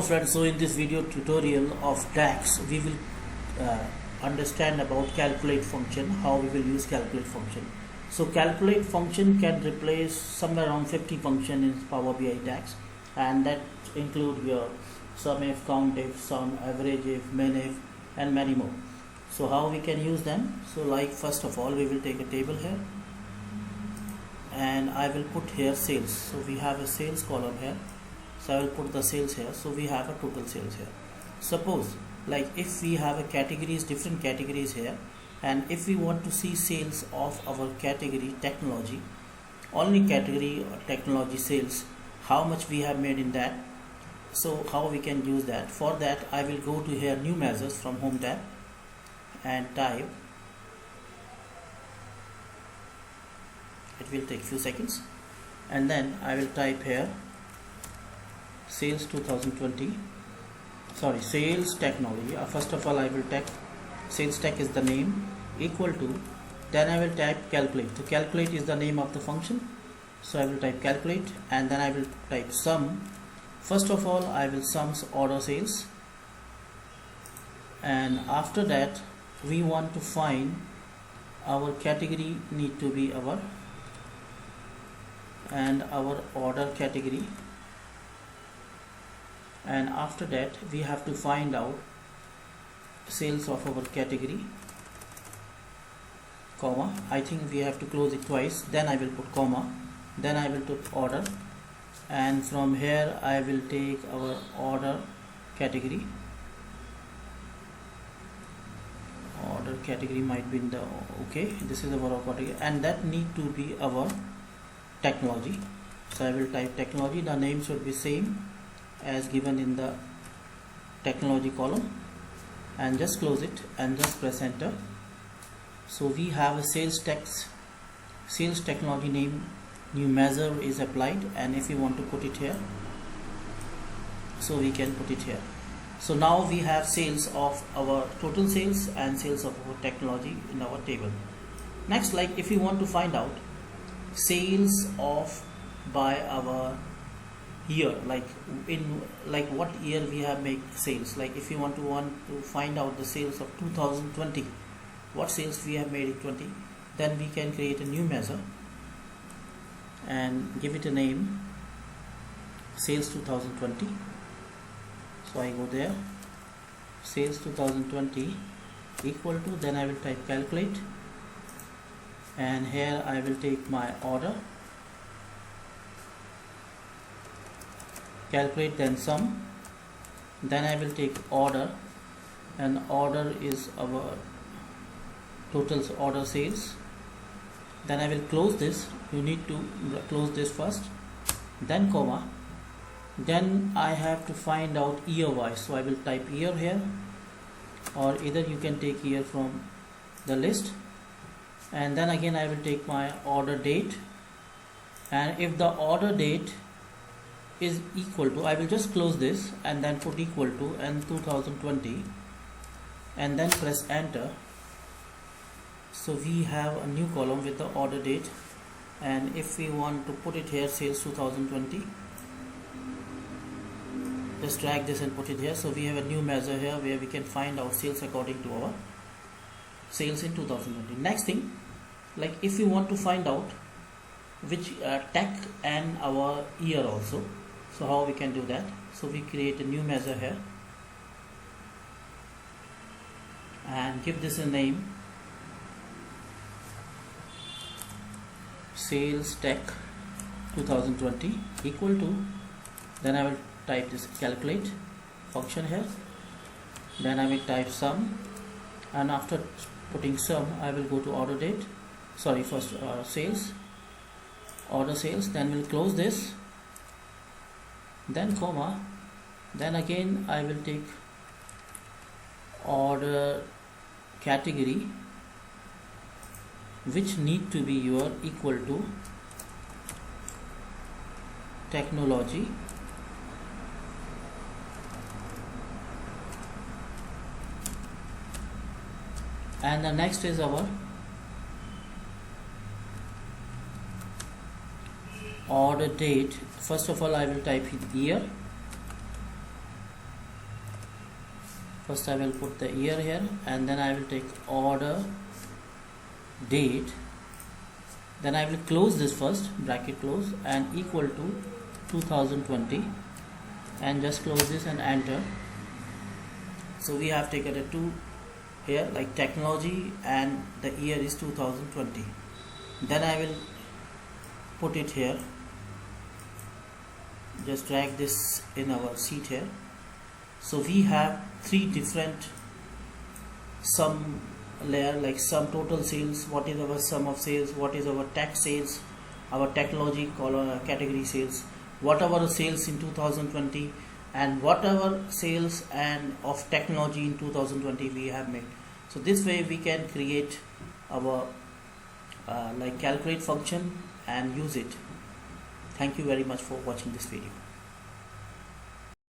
friends, so in this video tutorial of DAX we will understand about calculate function, how we will use calculate function. So calculate function can replace somewhere around 50 function in PowerBI DAX, and that include your sum if, count if, sum, average if, min if, and many more. So how we can use them? So like first of all we will take a table here and I will put here sales. So we have a sales column here, so I will put the sales here. So we have a total sales here. Suppose like if we have a categories, different categories here, and if we want to see sales of our category technology, only category or technology sales, how much we have made in that. So how we can use that? For that I will go to here new measures from home tab and type, it will take few seconds, and then I will type here sales 2020, sales technology. First of all I will type sales tech is the name, equal to, then I will type calculate. So calculate is the name of the function, so I will type calculate, and then I will type sum. First of all I will sums order sales, and after that we want to find our category need to be our and our order category, and after that we have to find out sales of our category, comma, I think we have to close it twice, then I will put comma, then I will put order, and from here I will take our order category. Order category might be in the, okay, this is our order category, and that need to be our technology. So I will type technology, the name should be same as given in the technology column, and just close it and just press enter. So we have a sales technology name, new measure is applied, and if you want to put it here, so we can put it here. So now we have sales of our total sales and sales of our technology in our table. Next, like if we want to find out sales of by our year, like in like what year we have made sales, like if you want to find out the sales of 2020, what sales we have made in 20, then we can create a new measure and give it a name, sales 2020. So I go there, sales 2020 equal to, then I will type calculate, and here I will take my order, calculate, then sum, then I will take order, and order is our total order sales. Then I will close this, you need to close this first, then comma, then I have to find out year wise, so I will type year here, or either you can take year from the list, and then again I will take my order date, and if the order date is equal to, I will just close this and then put equal to and 2020, and then press enter. So we have a new column with the order date, and if we want to put it here, sales 2020, just drag this and put it here. So we have a new measure here where we can find out sales according to our sales in 2020. Next thing, like if we want to find out which tech and our year also, so how we can do that? So we create a new measure here and give this a name, sales tech 2020 equal to, then I will type this calculate function here, then I will type sum, and after putting sum I will go to order date, first sales, order sales, then we'll close this, then comma, then again I will take order category, which need to be your equal to technology, and the next is our order date. First of all I will type year, First I will put the year here, and then I will take order date. Then I will close this first, bracket close, and equal to 2020, and just close this and enter. So we have taken a 2 here, like technology, and the year is 2020. Then I will put it here, just drag this in our sheet here. So we have 3 different sum layer, like sum total sales, what is our sum of sales, what is our tax sales, our technology category sales, what are our sales in 2020, and whatever sales and of technology in 2020 we have made. So this way we can create our like calculate function and use it. Thank you very much for watching this video.